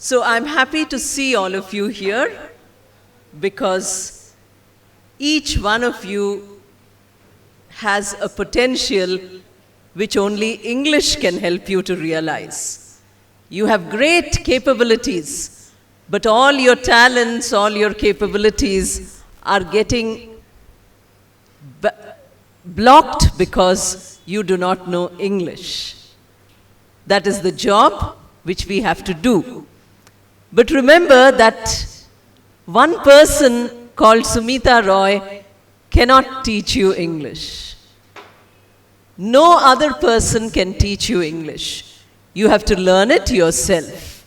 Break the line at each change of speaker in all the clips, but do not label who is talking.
So I'm happy to see all of you here because each one of you has a potential which only English can help you to realize. You have great capabilities, but all your talents, all your capabilities are getting blocked because you do not know English. That is the job which we have to do. But remember that one person called Sumita Roy cannot teach you English. No other person can teach you English. You have to learn it yourself.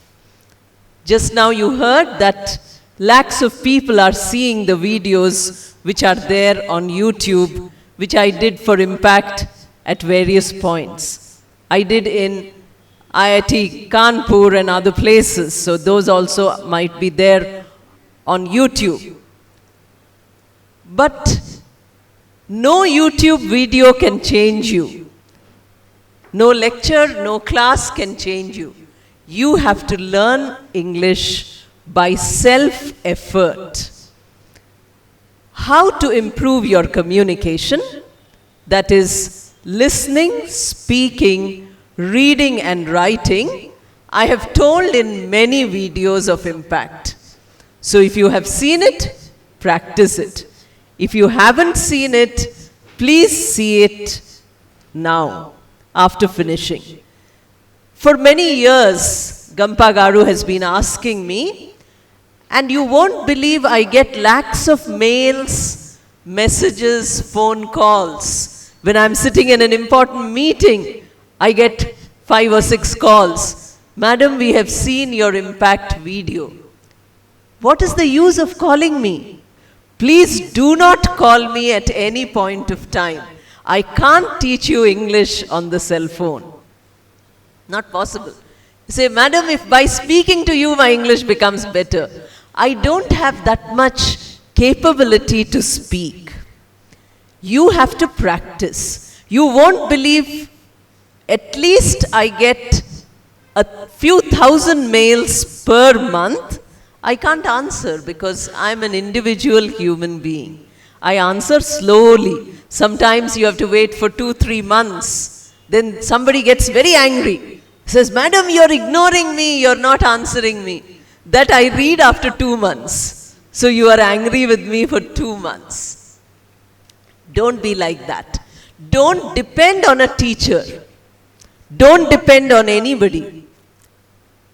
Just now you heard that lakhs of people are seeing the videos which are there on YouTube, which I did for impact at various points. I did in IIT Kanpur and other places, so those also might be there on YouTube. But no YouTube video can change you. No lecture, no class can change you. You have to learn English by self-effort. How to improve your communication? That is listening, speaking, reading and writing. I have told in many videos of impact. So if you have seen it, practice it. If you haven't seen it, please see it now, after finishing. For many years, Gampa Garu has been asking me, and you won't believe I get lakhs of mails, messages, phone calls. When I'm sitting in an important meeting, I get 5 or 6 calls. Madam, we have seen your impact video. What is the use of calling me? Please do not call me at any point of time. I can't teach you English on the cell phone. Not possible. You say, Madam, if by speaking to you my English becomes better. I don't have that much capability to speak. You have to practice. You won't believe, at least I get a few thousand mails per month. I can't answer because I'm an individual human being. I answer slowly. Sometimes you have to wait for 2-3 months. Then somebody gets very angry. Says, Madam, you're ignoring me, you're not answering me. That I read after 2 months. So you are angry with me for 2 months. Don't be like that. Don't depend on a teacher. Don't depend on anybody.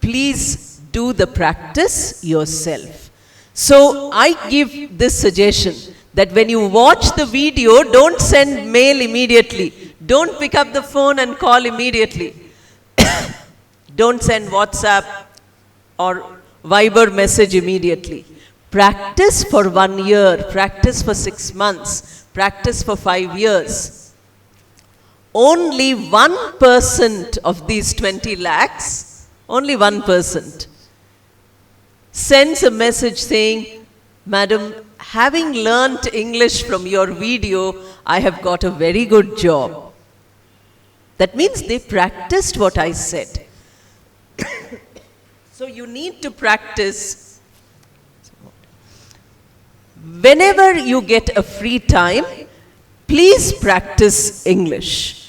Please do the practice yourself. So I give this suggestion that when you watch the video, don't send mail immediately. Don't pick up the phone and call immediately. Don't send WhatsApp or Viber message immediately. Practice for 1 year, practice for 6 months, practice for 5 years. Only 1% of these 20 lakhs, only 1%, sends a message saying, Madam, having learnt English from your video, I have got a very good job. That means they practiced what I said. So you need to practice. Whenever you get a free time, please practice English.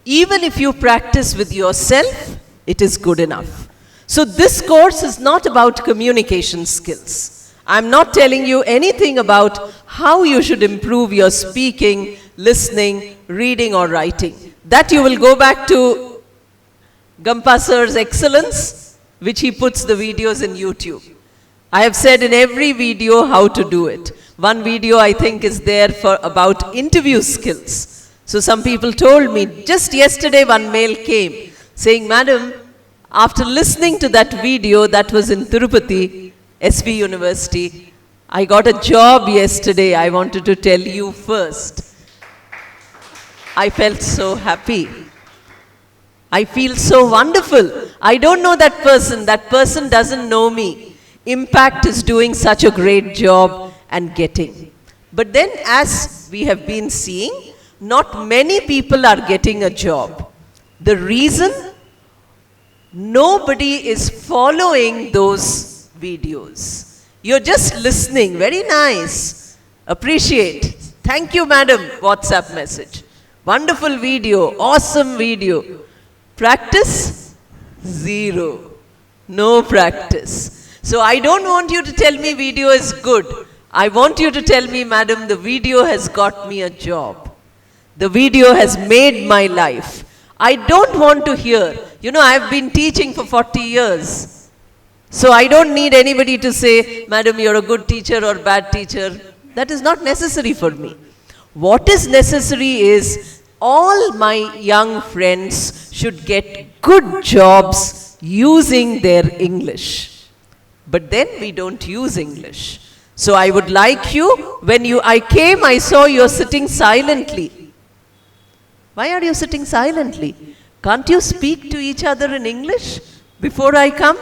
Even if you practice with yourself, it is good enough. So this course is not about communication skills. I'm not telling you anything about how you should improve your speaking, listening, reading or writing. That you will go back to Gampa Sir's excellence, which he puts the videos in YouTube. I have said in every video how to do it. One video I think is there for about interview skills. So some people told me, just yesterday one mail came saying, Madam, after listening to that video, that was in Tirupati, SV University, I got a job yesterday. I wanted to tell you first. I felt so happy. I feel so wonderful. I don't know that person. That person doesn't know me. Impact is doing such a great job and getting. But then as we have been seeing, not many people are getting a job. The reason Nobody is following those videos. You're just listening. Very nice. Appreciate. Thank you, madam. WhatsApp message. Wonderful video. Awesome video. Practice? Zero. No practice. So I don't want you to tell me video is good. I want you to tell me, madam, the video has got me a job. The video has made my life. I don't want to hear. I've been teaching for 40 years. So I don't need anybody to say, madam, you're a good teacher or bad teacher. That is not necessary for me. What is necessary is all my young friends should get good jobs using their English. But then we don't use English. So I would like you, when I came, I saw you're sitting silently. Why are you sitting silently? Can't you speak to each other in English before I come,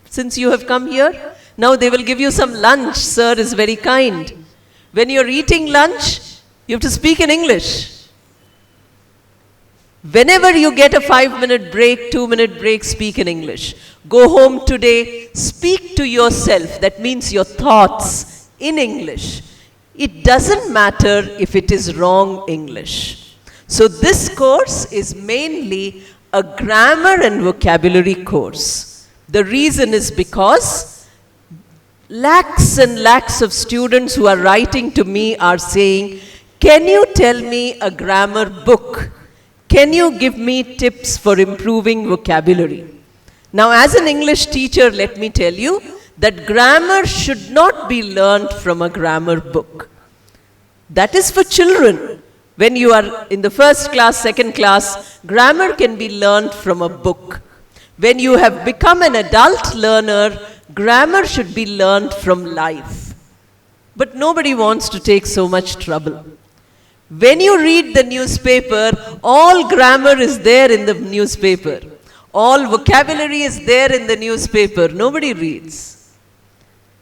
since you have come here? Now they will give you some lunch. Sir is very kind. When you're eating lunch, you have to speak in English. Whenever you get a 5-minute break, 2-minute break, speak in English. Go home today, speak to yourself. That means your thoughts in English. It doesn't matter if it is wrong English. So this course is mainly a grammar and vocabulary course. The reason is because lakhs and lakhs of students who are writing to me are saying, can you tell me a grammar book? Can you give me tips for improving vocabulary? Now, as an English teacher, let me tell you that grammar should not be learned from a grammar book. That is for children. When you are in the first class, second class, grammar can be learned from a book. When you have become an adult learner, grammar should be learned from life. But nobody wants to take so much trouble. When you read the newspaper, all grammar is there in the newspaper. All vocabulary is there in the newspaper. Nobody reads.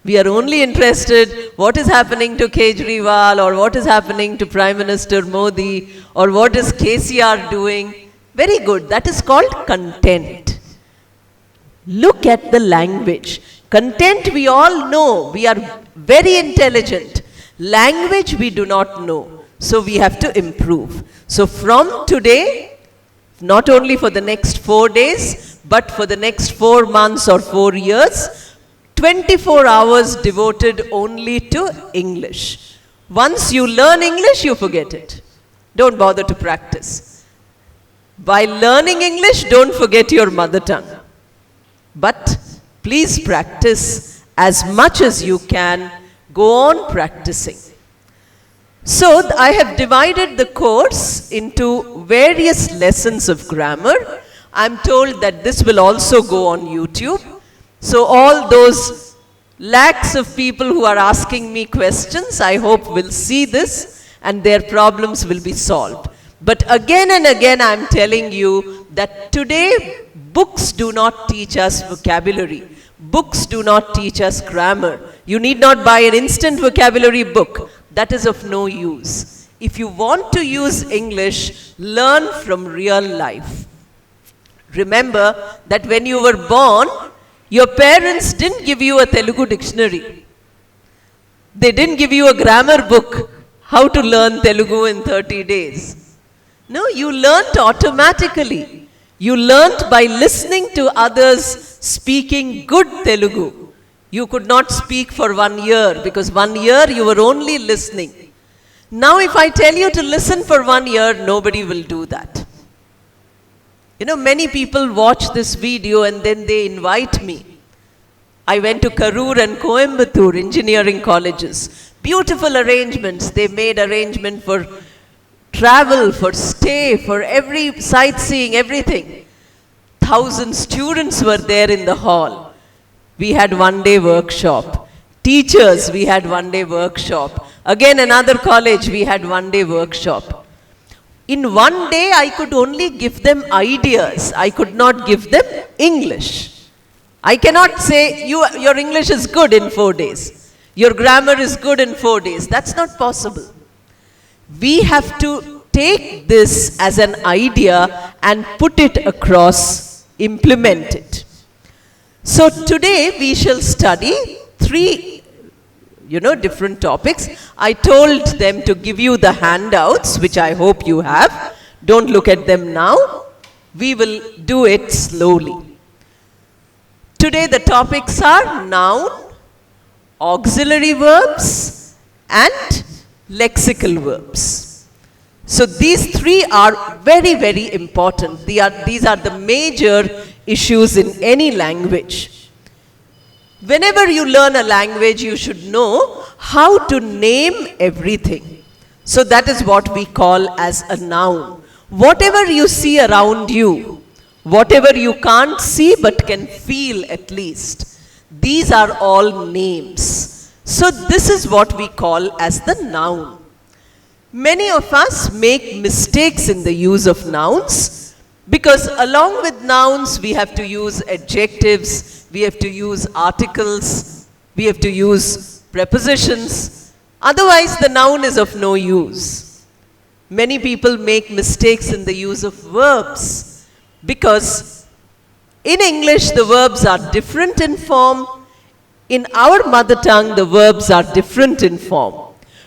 We are only interested what is happening to Kejriwal or what is happening to Prime Minister Modi or what is KCR doing. Very good. That is called content. Look at the language. Content we all know. We are very intelligent. Language we do not know. So we have to improve. So from today, not only for the next 4 days, but for the next 4 months or 4 years, 24 hours devoted only to English. Once you learn English, you forget it. Don't bother to practice. By learning English, don't forget your mother tongue. But please practice as much as you can. Go on practicing. So I have divided the course into various lessons of grammar. I'm told that this will also go on YouTube. So all those lakhs of people who are asking me questions, I hope will see this and their problems will be solved. But again and again I'm telling you that today books do not teach us vocabulary. Books do not teach us grammar. You need not buy an instant vocabulary book. That is of no use. If you want to use English, learn from real life. Remember that when you were born, your parents didn't give you a Telugu dictionary. They didn't give you a grammar book, how to learn Telugu in 30 days. No, you learnt automatically. You learnt by listening to others speaking good Telugu. You could not speak for 1 year because 1 year you were only listening. Now if I tell you to listen for 1 year, nobody will do that. Many people watch this video and then they invite me. I went to Karur and Coimbatore engineering colleges. Beautiful arrangements. They made arrangement for travel, for stay, for every sightseeing, everything. 1,000 students were there in the hall. We had 1-day workshop. Teachers, we had 1-day workshop. Again, another college, we had 1-day workshop. In 1 day, I could only give them ideas. I could not give them English. I cannot say, your English is good in 4 days. Your grammar is good in 4 days. That's not possible. We have to take this as an idea and put it across implement it. So today we shall study three, different topics. I told them to give you the handouts, which I hope you have. Don't look at them now. We will do it slowly. Today the topics are noun, auxiliary verbs, and lexical verbs. So these three are very, very important. These are the major issues in any language. Whenever you learn a language, you should know how to name everything. So that is what we call as a noun. Whatever you see around you, whatever you can't see but can feel at least, these are all names. So this is what we call as the noun. Many of us make mistakes in the use of nouns because along with nouns we have to use adjectives, we have to use articles, we have to use prepositions. Otherwise the noun is of no use. Many people make mistakes in the use of verbs because in English the verbs are different in form. In our mother tongue the verbs are different in form.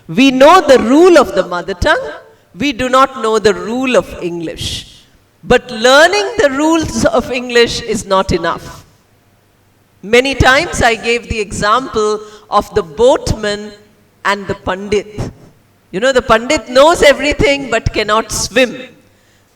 We know the rule of the mother tongue, we do not know the rule of English. But learning the rules of English is not enough. Many times I gave the example of the boatman and the pandit. The pandit knows everything but cannot swim.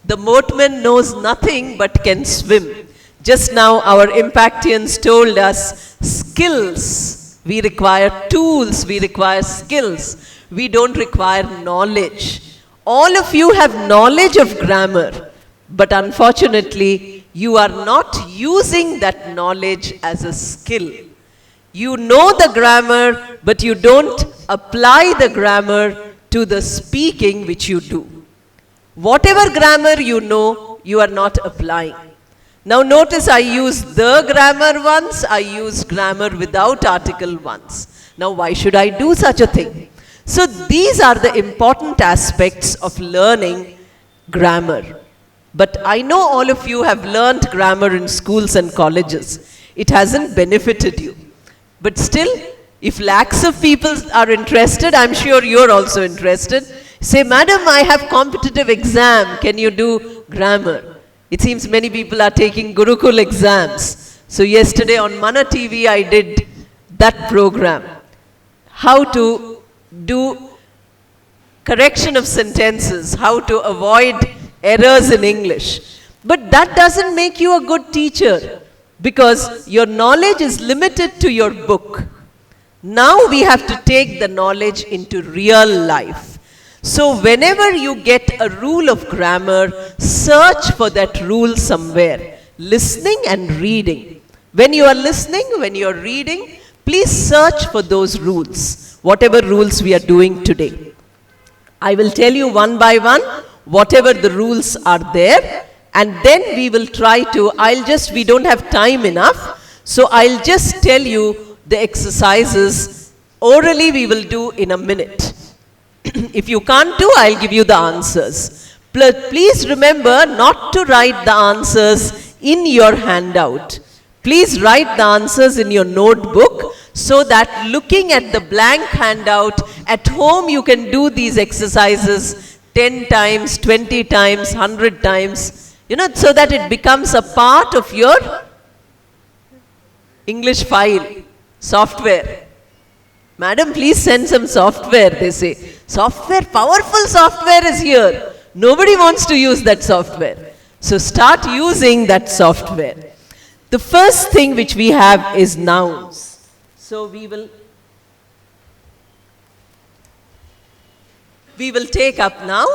The boatman knows nothing but can swim. Just now our Impactians told us skills. We require tools, we require skills. We don't require knowledge. All of you have knowledge of grammar, but unfortunately, you are not using that knowledge as a skill. You know the grammar, but you don't apply the grammar to the speaking which you do. Whatever grammar you know, you are not applying. Now notice I used the grammar once, I used grammar without article once. Now why should I do such a thing? So these are the important aspects of learning grammar. But I know all of you have learned grammar in schools and colleges. It hasn't benefited you. But still, if lakhs of people are interested, I'm sure you're also interested. Say, madam, I have competitive exam. Can you do grammar? It seems many people are taking Gurukul exams. So yesterday on Mana TV, I did that program. How to do correction of sentences, how to avoid errors in English. But that doesn't make you a good teacher because your knowledge is limited to your book. Now we have to take the knowledge into real life. So whenever you get a rule of grammar, search for that rule somewhere. Listening and reading. When you are listening, when you are reading, please search for those rules, whatever rules we are doing today. I will tell you one by one, whatever the rules are there, and then we will try to, we don't have time enough, so I'll just tell you the exercises orally we will do in a minute. If you can't do, I'll give you the answers. Please remember not to write the answers in your handout. Please write the answers in your notebook so that looking at the blank handout at home you can do these exercises 10 times, 20 times, 100 times, so that it becomes a part of your English file, software. Madam, please send some software, they say. Software, powerful software is here. Nobody wants to use that software. So start using that software. The first thing which we have is nouns. So we will take up now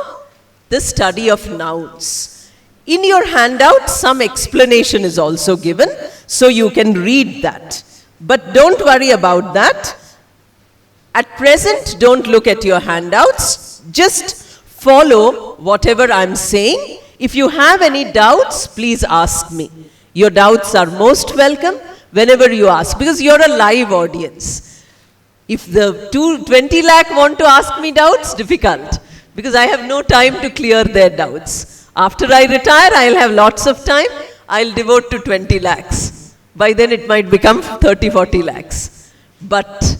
the study of nouns. In your handout, some explanation is also given, so you can read that. But don't worry about that. At present, don't look at your handouts. Just follow whatever I'm saying. If you have any doubts, please ask me. Your doubts are most welcome whenever you ask, because you're a live audience. If the 20 lakh want to ask me doubts, difficult, because I have no time to clear their doubts. After I retire, I'll have lots of time. I'll devote to 20 lakhs. By then it might become 30, 40 lakhs. But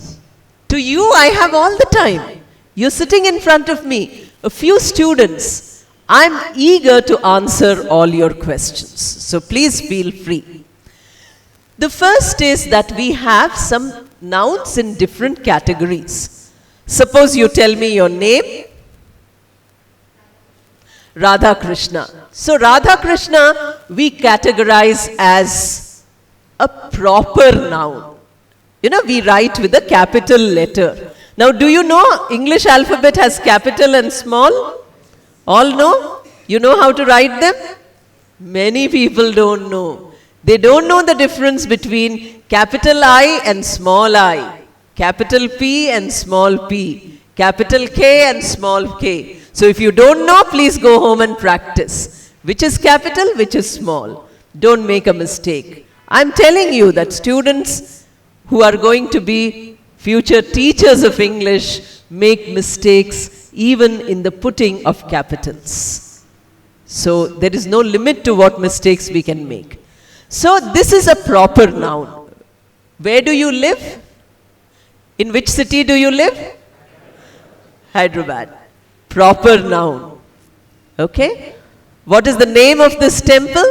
to you, I have all the time. You're sitting in front of me, a few students. I'm eager to answer all your questions. So please feel free. The first is that we have some nouns in different categories. Suppose you tell me your name. Radha Krishna. So Radha Krishna we categorize as a proper noun. You know, we write with a capital letter. Now, do you know English alphabet has capital and small? All know? You know how to write them? Many people don't know. They don't know the difference between capital I and small I, capital P and small p, capital K and small k. So if you don't know, please go home and practice. Which is capital, which is small. Don't make a mistake. I'm telling you that students who are going to be future teachers of English make mistakes even in the putting of capitals. So there is no limit to what mistakes we can make. So this is a proper noun. Where do you live? In which city do you live? Hyderabad. Proper noun. Okay? What is the name of this temple?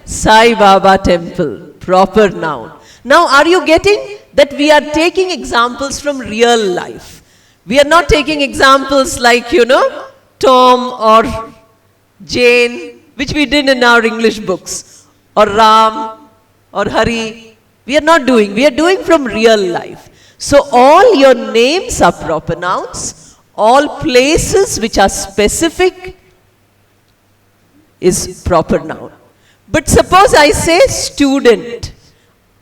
Sai Baba temple. Proper noun. Now, are you getting that we are taking examples from real life? We are not taking examples like, you know, Tom or Jane, which we did in our English books, or Ram or Hari. We are not doing. We are doing from real life. So all your names are proper nouns. All places which are specific is proper noun. But suppose I say student.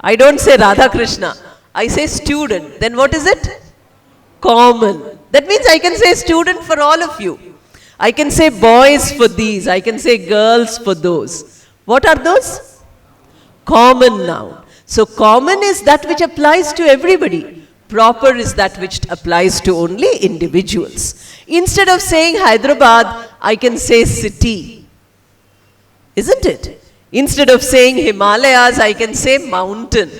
I don't say Radha Krishna. I say student. Then what is it? Common. That means I can say student for all of you. I can say boys for these. I can say girls for those. What are those? Common noun. So common is that which applies to everybody. Proper is that which applies to only individuals. Instead of saying Hyderabad, I can say city. Isn't it? Instead of saying Himalayas, I can say mountain.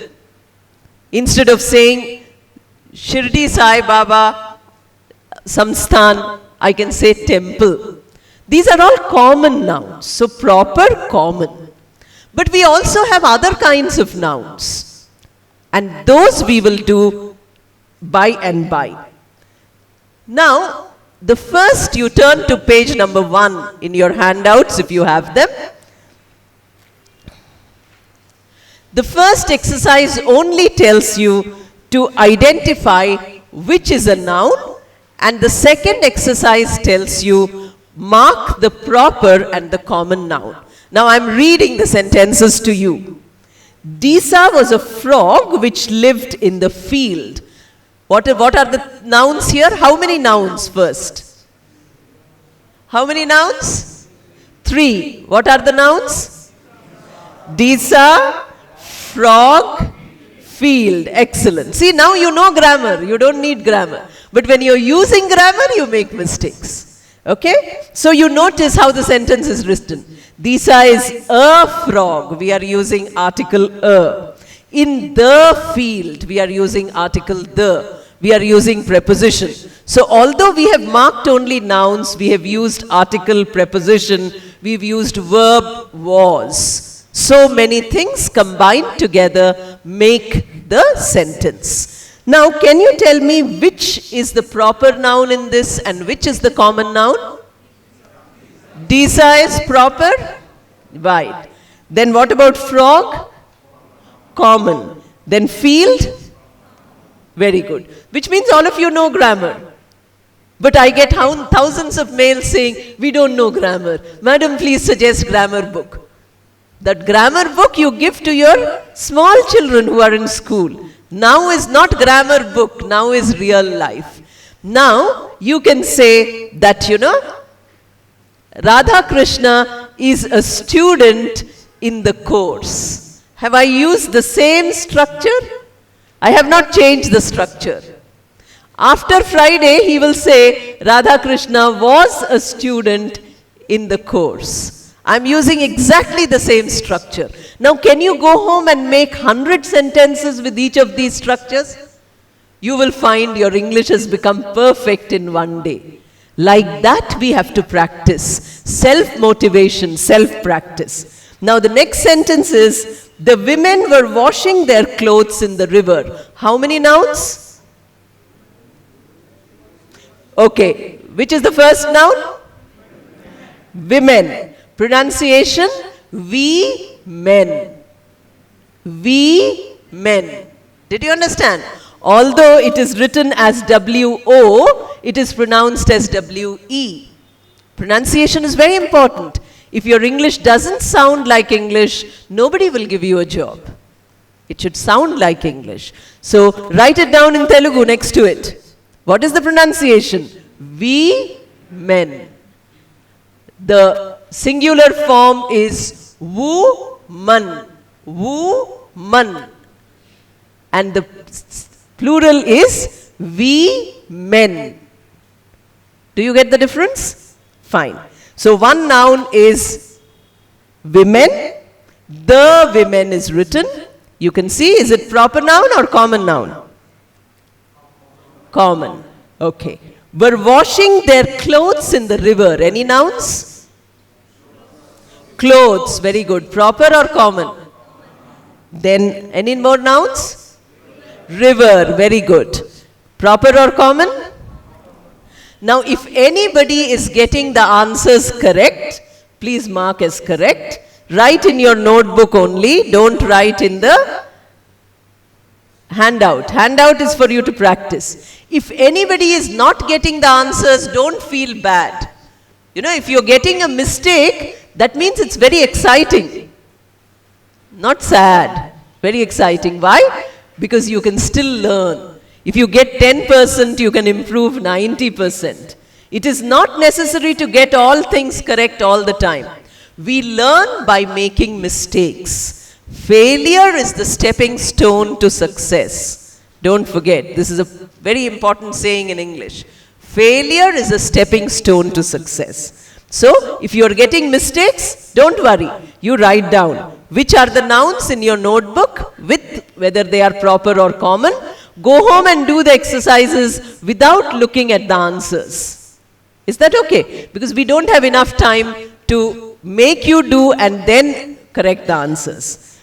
Instead of saying Shirdi Sai Baba Samsthan, I can say temple. These are all common nouns. So proper, common. But we also have other kinds of nouns. And those we will do by and by. Now, the first you turn to page number 1 in your handouts if you have them. The first exercise only tells you to identify which is a noun, and the second exercise tells you mark the proper and the common noun. Now I'm reading the sentences to you. Disa was a frog which lived in the field. What are the nouns here? How many nouns first? How many nouns? 3. What are the nouns? Disa, frog, field. Excellent. See, now you know grammar. You don't need grammar. But when you're using grammar, you make mistakes. Okay? So you notice how the sentence is written. Disa is a frog. We are using article a. In the field, we are using article the. We are using preposition. So although we have marked only nouns, we have used article, preposition, we've used verb, was. So many things combined together make the sentence. Now, can you tell me which is the proper noun in this and which is the common noun? Disa is proper? Right. Then what about frog? Common. Then field? Very good. Which means all of you know grammar. But I get thousands of mails saying, we don't know grammar. Madam, please suggest grammar book. That grammar book you give to your small children who are in school. Now is not grammar book, now is real life. Now you can say that, you know, Radha Krishna is a student in the course. Have I used the same structure? I have not changed the structure. After Friday, he will say, Radha Krishna was a student in the course. I'm using exactly the same structure. Now, can you go home and make 100 sentences with each of these structures? You will find your English has become perfect in one day. Like that, we have to practice. Self-motivation, self-practice. Now, the next sentence is, the women were washing their clothes in the river. How many nouns? Okay, which is the first noun? Women. Pronunciation, we men. We men. Did you understand? Although it is written as W-O, it is pronounced as W-E. Pronunciation is very important. If your English doesn't sound like English, nobody will give you a job. It should sound like English. So write it down in Telugu next to it. What is the pronunciation? We men. The singular form is woman. Woman. And the plural is we men. Do you get the difference? Fine. So one noun is women. The women is written. You can see, is it proper noun or common noun? Common. Okay. Were washing their clothes in the river. Any nouns? Clothes. Very good. Proper or common? Then any more nouns? River. Very good. Proper or common? Now, if anybody is getting the answers correct, please mark as correct. Write in your notebook only. Don't write in the handout. Handout is for you to practice. If anybody is not getting the answers, don't feel bad. You know, if you're getting a mistake, that means it's very exciting. Not sad. Very exciting. Why? Because you can still learn. If you get 10%, you can improve 90%. It is not necessary to get all things correct all the time. We learn by making mistakes. Failure is the stepping stone to success. Don't forget, this is a very important saying in English. Failure is a stepping stone to success. So, if you are getting mistakes, don't worry. You write down which are the nouns in your notebook, with whether they are proper or common. Go home and do the exercises without looking at the answers. Is that okay? Because we don't have enough time to make you do and then correct the answers.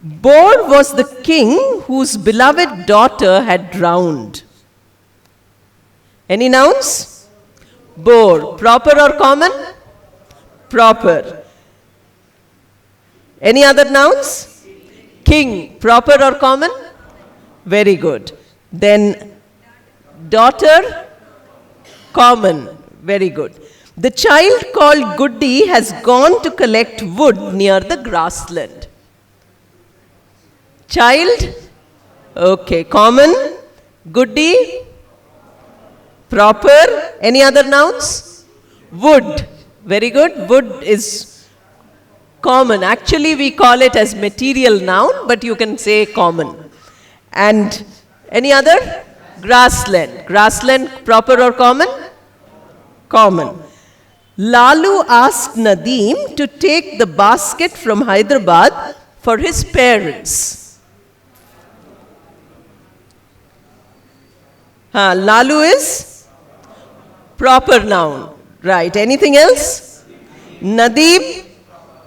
Bor was the king whose beloved daughter had drowned. Any nouns? Bor. Proper or common? Proper. Any other nouns? King. Proper or common? Very good. Then daughter, common. Very good. The child called Goody has gone to collect wood near the grassland. Child, okay, common. Goody, proper. Any other nouns? Wood. Very good. Wood is common. Actually, we call it as material noun, but you can say common. And any other? Grassland. Grassland, proper or common? Common. Lalu asked Nadeem to take the basket from Hyderabad for his parents. Lalu is proper noun. Right. Anything else? Nadeem,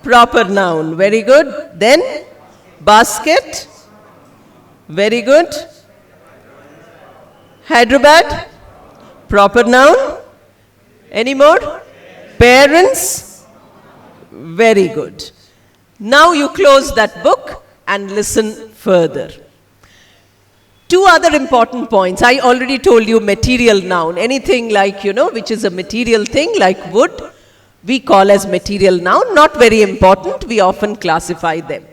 proper noun. Very good. Then basket. Very good. Hyderabad, proper noun. Any more? Parents. Very good. Now you close that book and listen further. Two other important points. I already told you material noun. Anything like, which is a material thing like wood, we call as material noun. Not very important. We often classify them.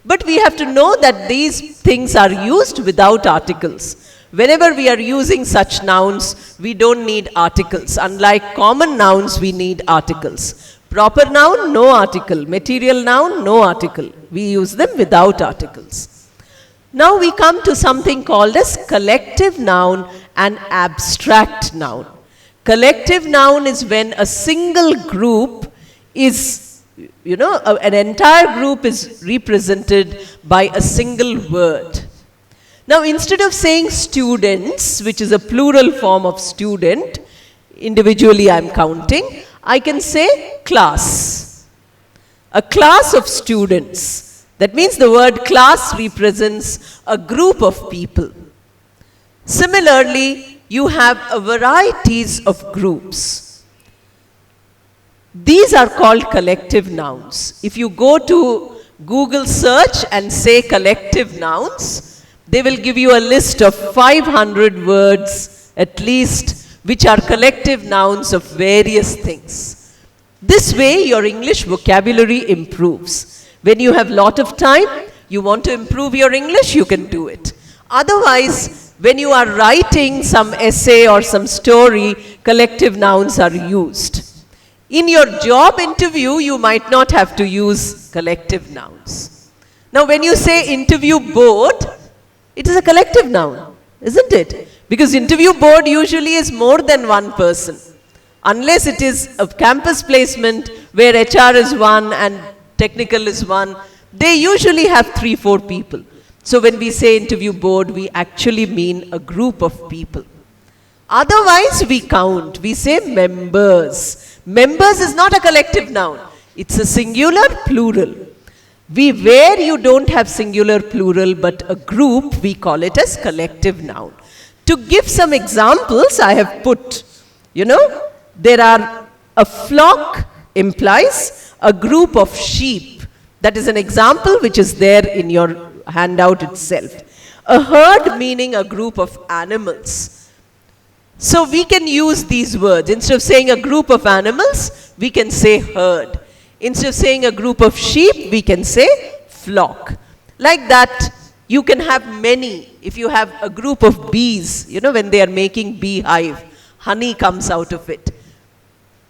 But we have to know that these things are used without articles. Whenever we are using such nouns, we don't need articles. Unlike common nouns, we need articles. Proper noun, no article. Material noun, no article. We use them without articles. Now we come to something called as collective noun and abstract noun. Collective noun is when a single group is an entire group is represented by a single word. Now, instead of saying students, which is a plural form of student, individually I'm counting, I can say class. A class of students. That means the word class represents a group of people. Similarly, you have a varieties of groups. These are called collective nouns. If you go to Google search and say collective nouns, they will give you a list of 500 words at least, which are collective nouns of various things. This way, your English vocabulary improves. When you have lot of time, you want to improve your English, you can do it. Otherwise, when you are writing some essay or some story, collective nouns are used. In your job interview, you might not have to use collective nouns. Now, when you say interview board, it is a collective noun, isn't it? Because interview board usually is more than one person. Unless it is a campus placement where HR is one and technical is one, they usually have 3-4 people. So when we say interview board, we actually mean a group of people. Otherwise, we count. We say members. Members is not a collective noun. It's a singular plural. Where you don't have singular plural but a group, we call it as collective noun. To give some examples, I have put, there are a flock implies a group of sheep. That is an example which is there in your handout itself. A herd meaning a group of animals. So we can use these words. Instead of saying a group of animals, we can say herd. Instead of saying a group of sheep, we can say flock. Like that, you can have many. If you have a group of bees, when they are making beehive, honey comes out of it.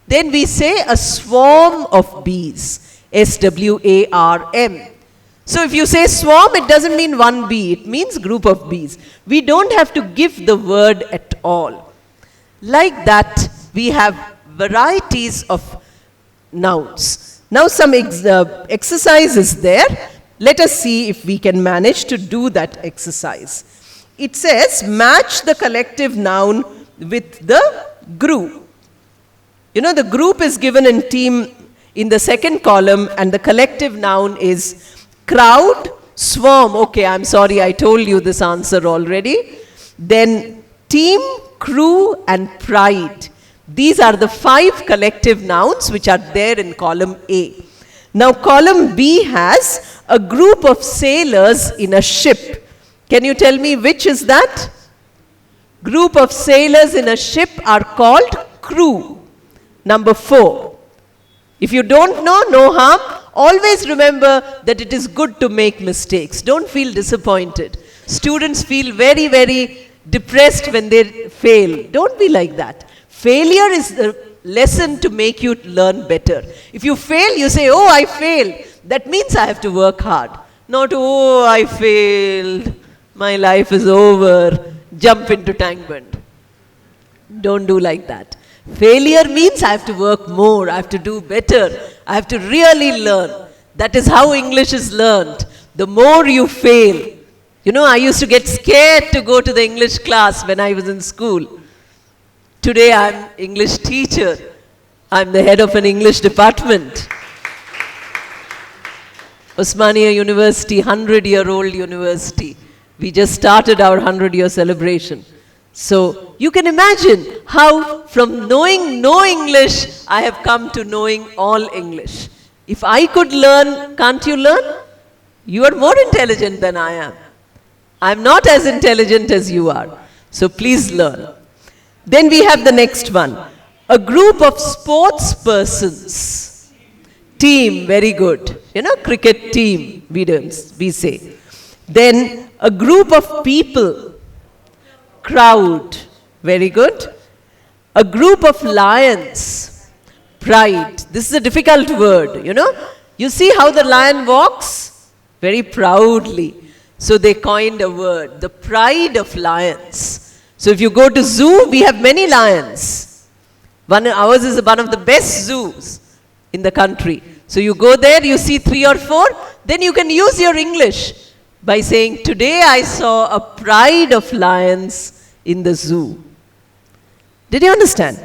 Then we say a swarm of bees, S-W-A-R-M. So if you say swarm, it doesn't mean one bee, it means group of bees. We don't have to give the word at all. Like that, we have varieties of nouns. Now some exercise is there. Let us see if we can manage to do that exercise. It says, match the collective noun with the group. The group is given in team in the second column, and the collective noun is crowd, swarm. Okay, I'm sorry, I told you this answer already. Then team, crew, and pride. These are the 5 collective nouns which are there in column A. Now column B has a group of sailors in a ship. Can you tell me which is that? Group of sailors in a ship are called crew. Number 4. If you don't know, no harm. Always remember that it is good to make mistakes. Don't feel disappointed. Students feel very, very depressed when they fail. Don't be like that. Failure is the lesson to make you learn better. If you fail, you say, oh, I failed. That means I have to work hard. Not, oh, I failed. My life is over. Jump into tank bund. Don't do like that. Failure means I have to work more. I have to do better. I have to really learn. That is how English is learned. The more you fail. I used to get scared to go to the English class when I was in school. Today I'm English teacher. I'm the head of an English department. Osmania University, 100-year-old university. We just started our 100-year celebration. So you can imagine how from knowing no English, I have come to knowing all English. If I could learn, can't you learn? You are more intelligent than I am. I'm not as intelligent as you are. So please learn. Then we have the next one. A group of sports persons. Team, very good. Cricket team, we say. Then a group of people. Crowd, very good. A group of lions. Pride. This is a difficult word, You see how the lion walks? Very proudly. So they coined a word, the pride of lions. So if you go to zoo, we have many lions. Ours is one of the best zoos in the country. So you go there, you see 3 or 4, then you can use your English by saying, today I saw a pride of lions in the zoo. Did you understand?